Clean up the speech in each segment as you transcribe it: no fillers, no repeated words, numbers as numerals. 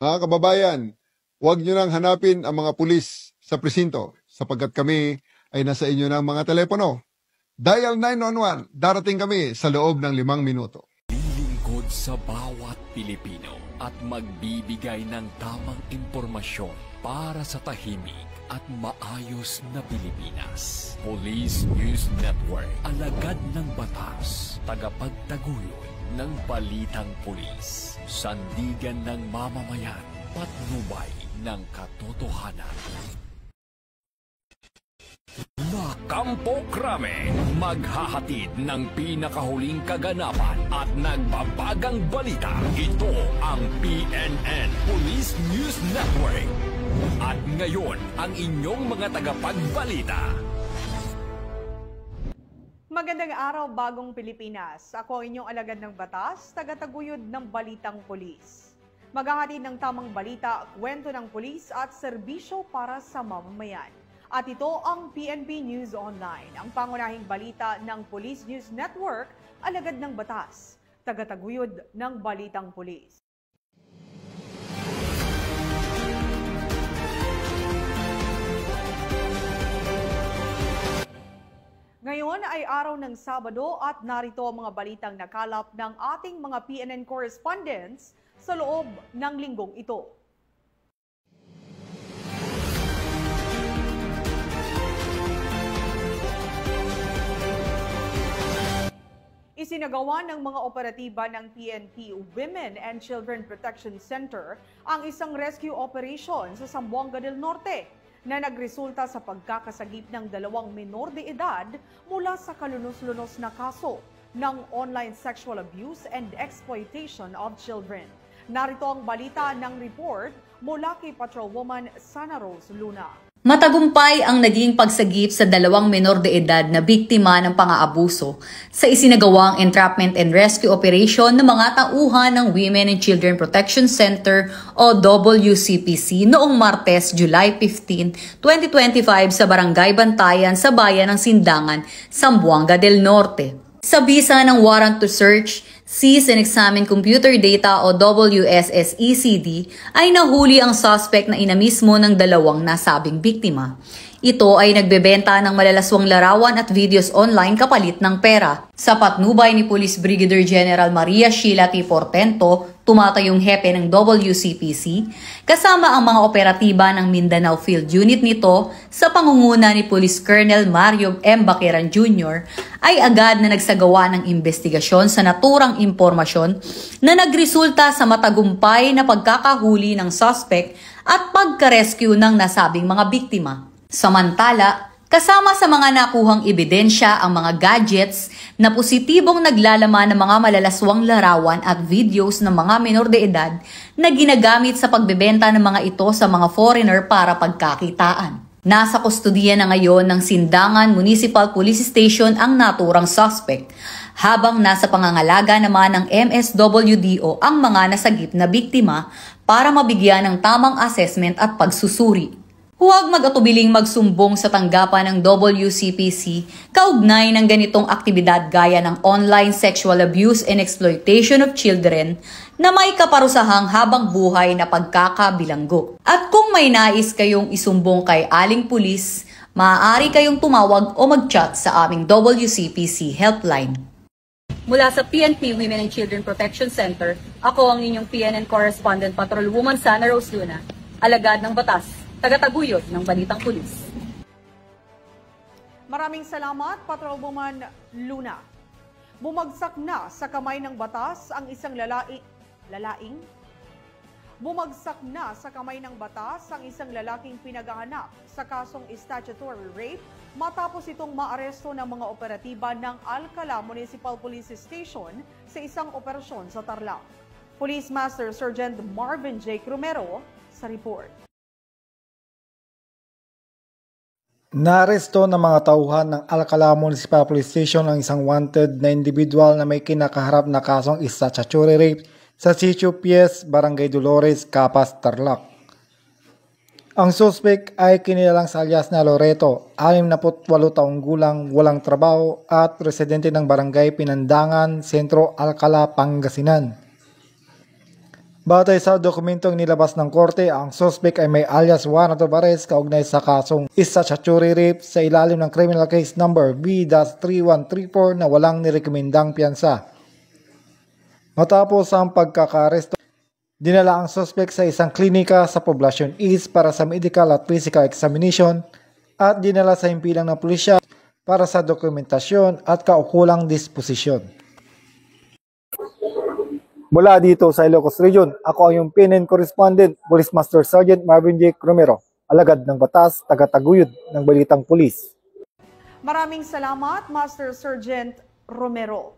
Mga kababayan, huwag nyo nang hanapin ang mga pulis sa presinto sapagkat kami ay nasa inyo ng mga telepono. Dial 911, darating kami sa loob ng 5 minuto. Lilingkod sa bawat Pilipino at magbibigay ng tamang impormasyon para sa tahimik at maayos na Pilipinas. Police News Network, alagad ng batas, tagapagtaguyod ng balitang pulis, sandigan ng mamamayan, patnubay ng katotohanan. Kampo Krame, maghahatid ng pinakahuling kaganapan at nagbabagang balita. Ito ang PNN Police News Network. At ngayon, ang inyong mga tagapagbalita. Magandang araw, bagong Pilipinas. Ako ang inyong alagad ng batas, tagataguyod ng balitang pulis. Maghahatid ng tamang balita, kwento ng pulis at serbisyo para sa mamamayan. At ito ang PNP News Online, ang pangunahing balita ng Police News Network, alagad ng batas, tagataguyod ng balitang pulis. Ngayon ay araw ng Sabado at narito ang mga balitang nakalap ng ating mga PNN correspondents sa loob ng linggong ito. Isinagawa ng mga operatiba ng PNP Women and Children Protection Center ang isang rescue operation sa Zamboanga del Norte na nagresulta sa pagkakasagip ng 2 menor de edad mula sa kalunos-lunos na kaso ng online sexual abuse and exploitation of children. Narito ang balita ng report mula kay Patrolwoman Sana Rose Luna. Matagumpay ang naging pagsagip sa 2 menor de edad na biktima ng pang-aabuso sa isinagawang entrapment and rescue operation ng mga tauhan ng Women and Children Protection Center o WCPC noong Martes, July 15, 2025 sa Barangay Bantayan sa bayan ng Sindangan, Zamboanga del Norte. Sa bisa ng warrant to search, seize and examine computer data o WSSECD ay nahuli ang suspect na ina mismo ng 2 nasabing biktima. Ito ay nagbebenta ng malalaswang larawan at videos online kapalit ng pera. Sa patnubay ni Police Brigadier General Maria Sheila T. Portento, tumatayong hepe ng WCPC, kasama ang mga operatiba ng Mindanao Field Unit nito sa pangunguna ni Police Colonel Mario M. Baqueran Jr. ay agad na nagsagawa ng investigasyon sa naturang impormasyon na nagresulta sa matagumpay na pagkakahuli ng suspect at pagka-rescue ng nasabing mga biktima. Samantala, kasama sa mga nakuhang ebidensya ang mga gadgets na positibong naglalaman ng mga malalaswang larawan at videos ng mga menor de edad na ginagamit sa pagbebenta ng mga ito sa mga foreigner para pagkakitaan. Nasa kustudiya na ngayon ng Sindangan Municipal Police Station ang naturang suspect, habang nasa pangangalaga naman ng MSWDO ang mga nasagip na biktima para mabigyan ng tamang assessment at pagsusuri. Huwag mag-atubiling magsumbong sa tanggapan ng WCPC kaugnay ng ganitong aktibidad gaya ng online sexual abuse and exploitation of children na may kaparusahang habang buhay na pagkakabilanggo. At kung may nais kayong isumbong kay aling pulis, maaari kayong tumawag o mag-chat sa aming WCPC helpline. Mula sa PNP Women and Children Protection Center, ako ang inyong PNN correspondent Patrolwoman Sana Rose Luna, alagad ng batas, tagataguyod ng balitang pulis. Maraming salamat, Patrolwoman Luna. Bumagsak na sa kamay ng batas ang isang Bumagsak na sa kamay ng batas ang isang lalaking pinagahanap sa kasong statutory rape matapos itong maaresto ng mga operatiba ng Alcala Municipal Police Station sa isang operasyon sa Tarlac. Police Master Sergeant Marvin J. Cromero sa report. Naaresto ng mga tauhan ng Alcala Municipal Police Station ang isang wanted na individual na may kinakaharap na kasong statutory rape sa Sitio Pies, Barangay Dolores, Capas, Tarlac. Ang suspect ay kinilalang sa alias na Loreto, 68 taong gulang, walang trabaho at residente ng Barangay Pinandangan, Sentro, Alcala, Pangasinan. Batay sa dokumentong nilabas ng korte, ang suspect ay may alias warrant of arrest kaugnay sa kasong statutory rape sa ilalim ng criminal case number B-3134 na walang nirekomendang piyansa. Matapos ang pagkakaresto, dinala ang suspect sa isang klinika sa Poblacion East para sa medical at physical examination at dinala sa himpilang ng pulisya para sa dokumentasyon at kaukulang disposisyon. Mula dito sa Ilocos Region, ako ang iyong PNN correspondent, Police Master Sergeant Marvin J. Romero, alagad ng batas, tagataguyod ng Balitang Pulis. Maraming salamat, Master Sergeant Romero.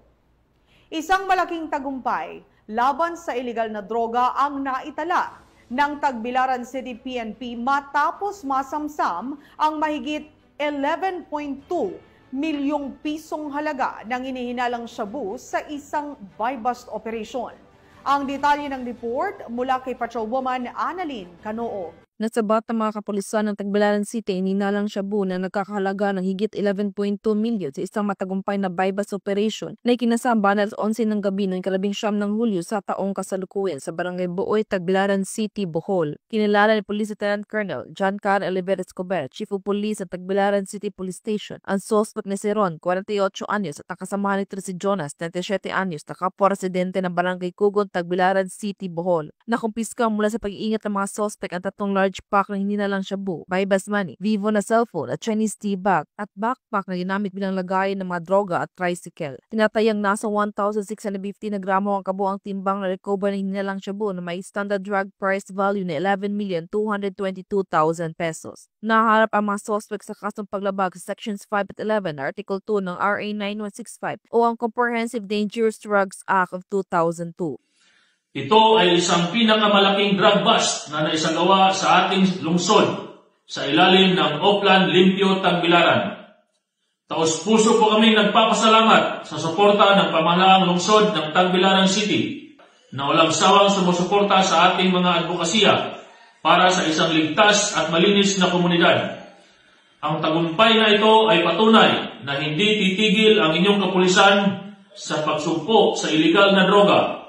Isang malaking tagumpay laban sa iligal na droga ang naitala ng Tagbilaran City PNP matapos masamsam ang mahigit 11.2 milyong pisong halaga ng inihinalang shabu sa isang buy-bust operation. Ang detalye ng report mula kay Patrolwoman Annalyn Canoo. Nasabat ang mga kapulisan ng Tagbilaran City inihinalang shabu na nagkakahalaga ng higit 11.2 milyon sa isang matagumpay na buy-bust operation na ikinasamba na alas 11 ng gabi noong 19 ng Hulyo sa taong kasalukuyan sa Barangay Buoy, Tagbilaran City, Bohol. Kinilala ni Police Lieutenant Colonel John Carl Oliver Escobar, Chief of Police sa Tagbilaran City Police Station, ang suspect na si Ron, 48 anyos, at ang kasamahan nito si Jonas, 37 anyos, na kapwa-residente ng Barangay Kugon, Tagbilaran City, Bohol. Nakumpiska mula sa pag-iingat ng mga suspect ang tatlong large pack na hininalang shabu, buy-bust money, Vivo na cellphone at Chinese tea bag at backpack na ginamit bilang lagayan ng mga droga at tricycle. Tinatayang nasa 1,650 na gramo ang kabuang timbang na recover ng hinalang shabu na may standard drug price value na 11,222,000 pesos. Naharap ang mga suspect sa kasong paglabag sa Sections 5 at 11 na Article 2 ng RA 9165 o ang Comprehensive Dangerous Drugs Act of 2002. Ito ay isang pinakamalaking drug bust na naisagawa sa ating lungsod sa ilalim ng Oplan Limpio Tagbilaran. Taos-puso po kaming nagpapasalamat sa suporta ng pamahalaang lungsod ng Tagbilaran City na walang sawang sumusuporta sa ating mga advokasya para sa isang ligtas at malinis na komunidad. Ang tagumpay na ito ay patunay na hindi titigil ang inyong kapulisan sa pagsugpo sa iligal na droga.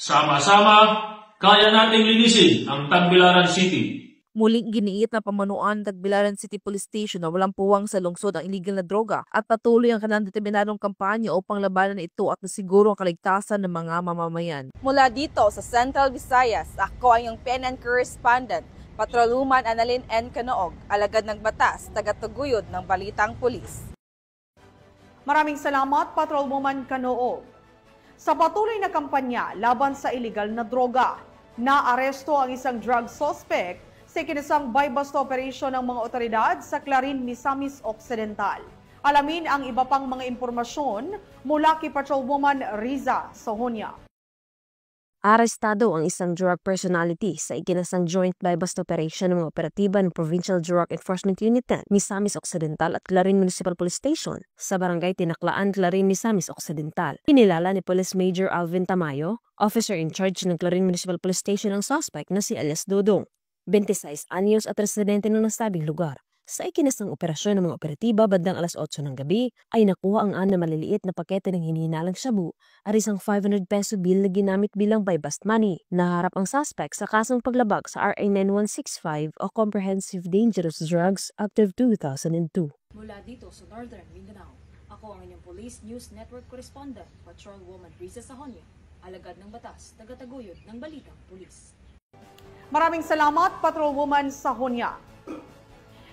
Sama-sama, kaya nating linisin ang Tagbilaran City. Muling giniit na pamanuan ng Tagbilaran City Police Station na walang puwang sa lungsod ang iligal na droga at patuloy ang kanilang determinadong kampanya upang labanan ito at nasiguro ang kaligtasan ng mga mamamayan. Mula dito sa Central Visayas, ako ang iyong PNN correspondent, Patrolwoman Annalyn N. Canoog, alagad ng batas, tagatuguyod ng Balitang Pulis. Maraming salamat, Patrolwoman Canoog. Sa patuloy na kampanya laban sa iligal na droga, naaresto ang isang drug suspect sa ikinasang buy-bust operation ng mga otoridad sa Clarin, Misamis Occidental. Alamin ang iba pang mga impormasyon mula kay Patrolwoman Riza Sohonia. Arestado ang isang drug personality sa ikinasang joint buy-bust operation ng mga operatiba ng Provincial Drug Enforcement Unit 10, Misamis Occidental at Clarin Municipal Police Station sa Barangay Tinaklaan, Clarin, Misamis Occidental. Kinilala ni Police Major Alvin Tamayo, officer in charge ng Clarin Municipal Police Station, ang suspect na si alias Dodong, 26 anyos at residente ng nasabing lugar. Sa ikinasang operasyon ng mga operatiba bandang alas 8 ng gabi ay nakuha ang 6 na maliliit na pakete ng hinihinalang shabu at isang 500 peso bill na ginamit bilang buy-bust money. Naharap ang suspect sa kasong paglabag sa RA 9165 o Comprehensive Dangerous Drugs Act of 2002. Mula dito sa Northern Mindanao, ako ang inyong Police News Network Correspondent, Patrolwoman Riza Sohonia, alagad ng batas, tagataguyod ng Balitang Pulis. Maraming salamat, Patrolwoman Sohonia.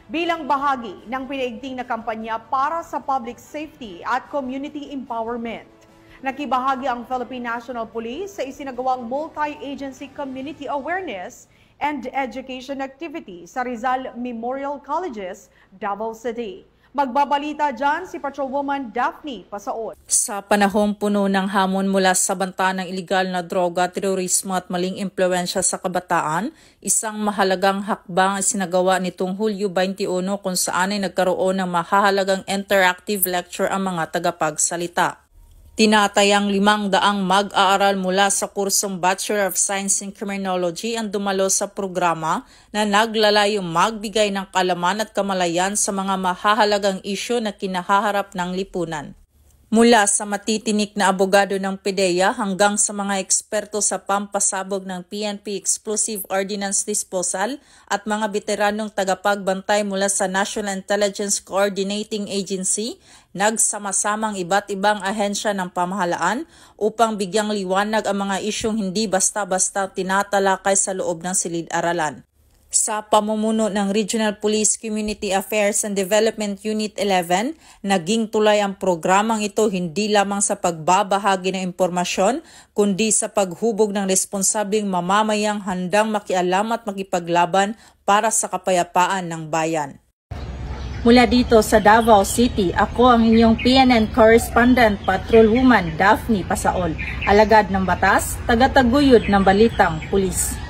Bilang bahagi ng pinaigting na kampanya para sa public safety at community empowerment, nakibahagi ang Philippine National Police sa isinagawang multi-agency community awareness and education activity sa Rizal Memorial Colleges, Davao City. Magbabalita dyan si Patrolwoman Daphne Pasaon. Sa panahong puno ng hamon mula sa banta ng iligal na droga, terorismo at maling impluensya sa kabataan, isang mahalagang hakbang sinagawa nitong Hulyo 21 kung saan ay nagkaroon ng mahahalagang interactive lecture ang mga tagapagsalita. Tinatayang 500 mag-aaral mula sa kursong Bachelor of Science in Criminology ang dumalo sa programa na naglalayong magbigay ng kaalaman at kamalayan sa mga mahahalagang isyu na kinahaharap ng lipunan. Mula sa matitinik na abogado ng PDEA hanggang sa mga eksperto sa pampasabog ng PNP Explosive Ordnance Disposal at mga veteranong tagapagbantay mula sa National Intelligence Coordinating Agency, nagsama-samang iba't ibang ahensya ng pamahalaan upang bigyang liwanag ang mga isyong hindi basta-basta tinatalakay sa loob ng silid-aralan. Sa pamumuno ng Regional Police Community Affairs and Development Unit 11, naging tulay ang programang ito hindi lamang sa pagbabahagi ng impormasyon, kundi sa paghubog ng responsableng mamamayang handang makialam at makipaglaban para sa kapayapaan ng bayan. Mula dito sa Davao City, ako ang inyong PNN Correspondent Patrolwoman Daphne Pasaol, alagad ng batas, tagataguyod ng balitang pulis.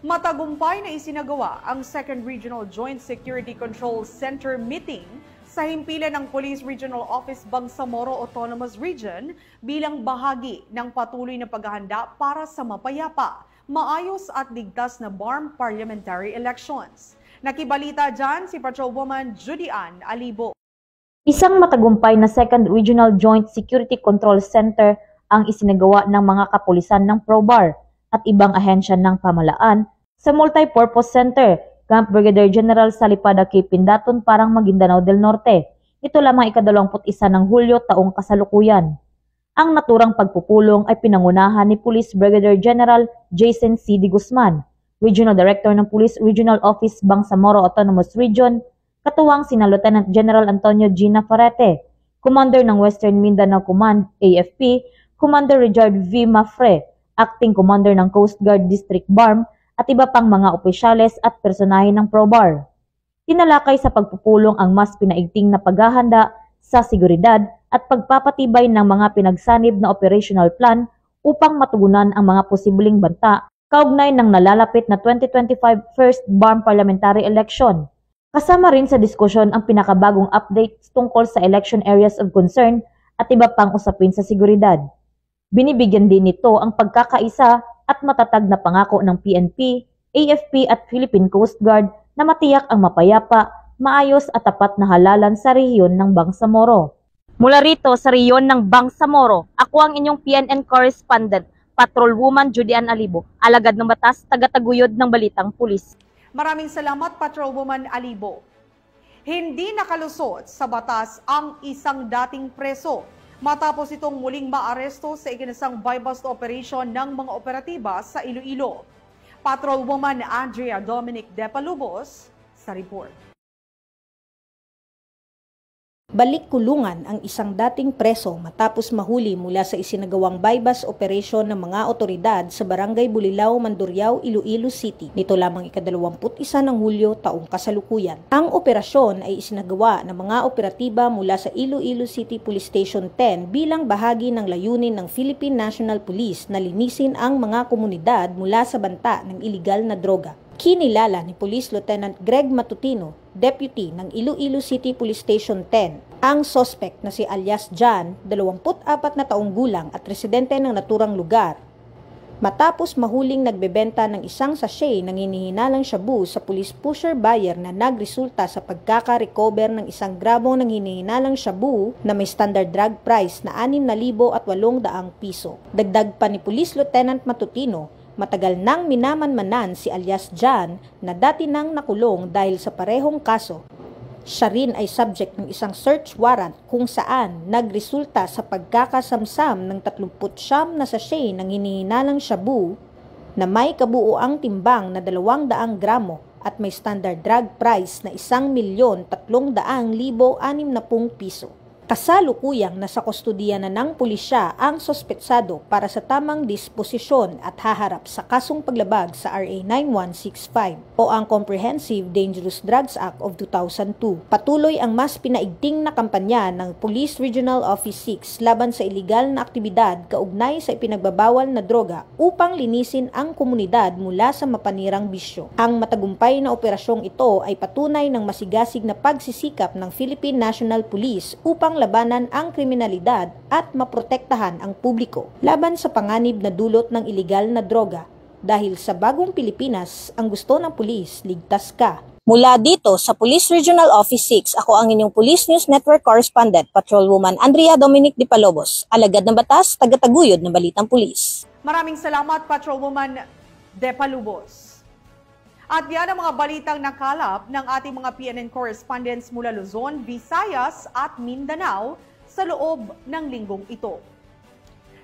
Matagumpay na isinagawa ang 2nd Regional Joint Security Control Center meeting sa himpilan ng Police Regional Office Bangsamoro Autonomous Region bilang bahagi ng patuloy na paghahanda para sa mapayapa, maayos at ligtas na BARM parliamentary elections. Nakibalita dyan si Patrolwoman Judy Ann Alibo. Isang matagumpay na 2nd Regional Joint Security Control Center ang isinagawa ng mga kapulisan ng PROBAR at ibang ahensya ng pamahalaan sa Multipurpose Center, Camp Brigadier General Salipada K. Pindaton, Parang Maguindanao del Norte. Ito lamang ika-21 ng Hulyo taong kasalukuyan. Ang naturang pagpupulong ay pinangunahan ni Police Brigadier General Jason C. D. Guzman, Regional Director ng Police Regional Office Bangsamoro Autonomous Region, katuwang sina Lieutenant General Antonio G. Nafarrete, Commander ng Western Mindanao Command, AFP, Commander Richard V. Mafre, Acting Commander ng Coast Guard District BARM, at iba pang mga opisyales at personahe ng PROBAR. Tinalakay sa pagpupulong ang mas pinaigting na paghahanda sa seguridad at pagpapatibay ng mga pinagsanib na operational plan upang matugunan ang mga posibleng banta kaugnay ng nalalapit na 2025 First BARM Parliamentary Election. Kasama rin sa diskusyon ang pinakabagong updates tungkol sa election areas of concern at iba pang usapin sa seguridad. Binibigyan din nito ang pagkakaisa at matatag na pangako ng PNP, AFP at Philippine Coast Guard na matiyak ang mapayapa, maayos at tapat na halalan sa rehiyon ng Bangsamoro. Mula rito sa rehiyon ng Bangsamoro, ako ang inyong PNN Correspondent, Patrolwoman Judy Ann Alibo, alagad ng batas, tagataguyod ng balitang pulis. Maraming salamat, Patrolwoman Alibo. Hindi nakalusot sa batas ang isang dating preso matapos itong muling maaresto sa ikinasang buy-bust operation ng mga operatiba sa Iloilo. Patrolwoman Andrea Dominic Depalubos sa report. Balik kulungan ang isang dating preso matapos mahuli mula sa isinagawang buy-bust operation ng mga otoridad sa Barangay Bulilao, Mandurriao, Iloilo City. Nito lamang ika-21 ng Hulyo taong kasalukuyan. Ang operasyon ay isinagawa ng mga operatiba mula sa Iloilo City Police Station 10 bilang bahagi ng layunin ng Philippine National Police na linisin ang mga komunidad mula sa banta ng iligal na droga. Kinilala ni Police Lieutenant Greg Matutino, Deputy ng Iloilo City Police Station 10, ang suspect na si alias John, 24 na taong gulang at residente ng naturang lugar. Matapos mahuling nagbebenta ng isang sachet ng hinihinalang shabu sa police pusher buyer na nagresulta sa pagkaka-recover ng 1 gramo ng hinihinalang shabu na may standard drug price na 6,800 piso. Dagdag pa ni Police Lieutenant Matutino, matagal nang minamanmanan si alias John na dati nang nakulong dahil sa parehong kaso. Siya rin ay subject ng isang search warrant kung saan nagresulta sa pagkakasamsam ng 39 na sachet ng hinihinalang shabu na may kabuuang timbang na 200 gramo at may standard drug price na 1,300,060 piso. Kasalukuyang nasa kustudiya na ng pulisya ang sospetsado para sa tamang disposisyon at haharap sa kasong paglabag sa RA 9165 o ang Comprehensive Dangerous Drugs Act of 2002. Patuloy ang mas pinaigting na kampanya ng Police Regional Office 6 laban sa iligal na aktibidad kaugnay sa ipinagbabawal na droga upang linisin ang komunidad mula sa mapanirang bisyo. Ang matagumpay na operasyong ito ay patunay ng masigasig na pagsisikap ng Philippine National Police upang labanan ang kriminalidad at maprotektahan ang publiko laban sa panganib na dulot ng iligal na droga. Dahil sa bagong Pilipinas, ang gusto ng pulis, ligtas ka. Mula dito sa Police Regional Office 6, ako ang inyong Police News Network Correspondent, Patrolwoman Andrea Dominic Di Palobos, alagad ng batas, tagataguyod ng balitang pulis. Maraming salamat, Patrolwoman De Palubos. At yan ang mga balitang nakalap ng ating mga PNN correspondents mula Luzon, Visayas at Mindanao sa loob ng linggong ito.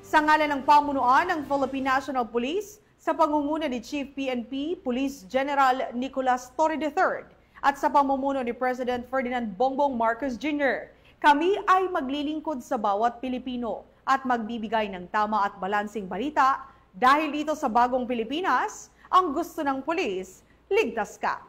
Sa ngalan ng pamunuan ng Philippine National Police, sa pangunguna ni Chief PNP Police General Nicolas Torre III at sa pamumuno ni President Ferdinand Bongbong Marcos Jr., kami ay maglilingkod sa bawat Pilipino at magbibigay ng tama at balansing balita dahil dito sa bagong Pilipinas, ang gusto ng pulis, ligtas ka.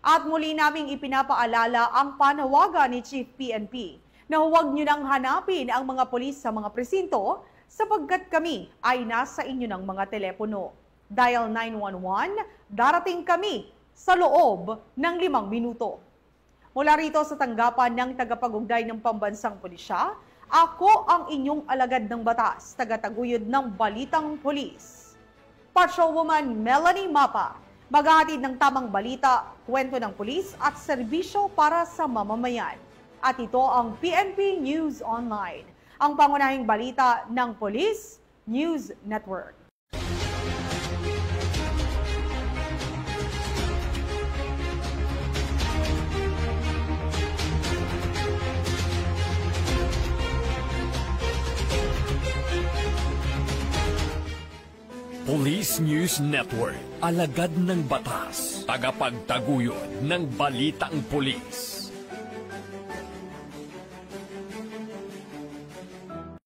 At muli naming ipinapaalala ang panawagan ni Chief PNP na huwag nyo nang hanapin ang mga pulis sa mga presinto sapagkat kami ay nasa inyo ng mga telepono. Dial 911, darating kami sa loob ng 5 minuto. Mula rito sa tanggapan ng tagapag-ugday ng Pambansang Pulisya, ako ang inyong alagad ng batas, tagataguyod ng Balitang Pulis. Patrolwoman Melanie Mapa, maghahatid ng tamang balita, kwento ng pulis at serbisyo para sa mamamayan. At ito ang PNP News Online, ang pangunahing balita ng Police News Network. Police News Network, alagad ng batas, tagapagtaguyod ng balitang pulis.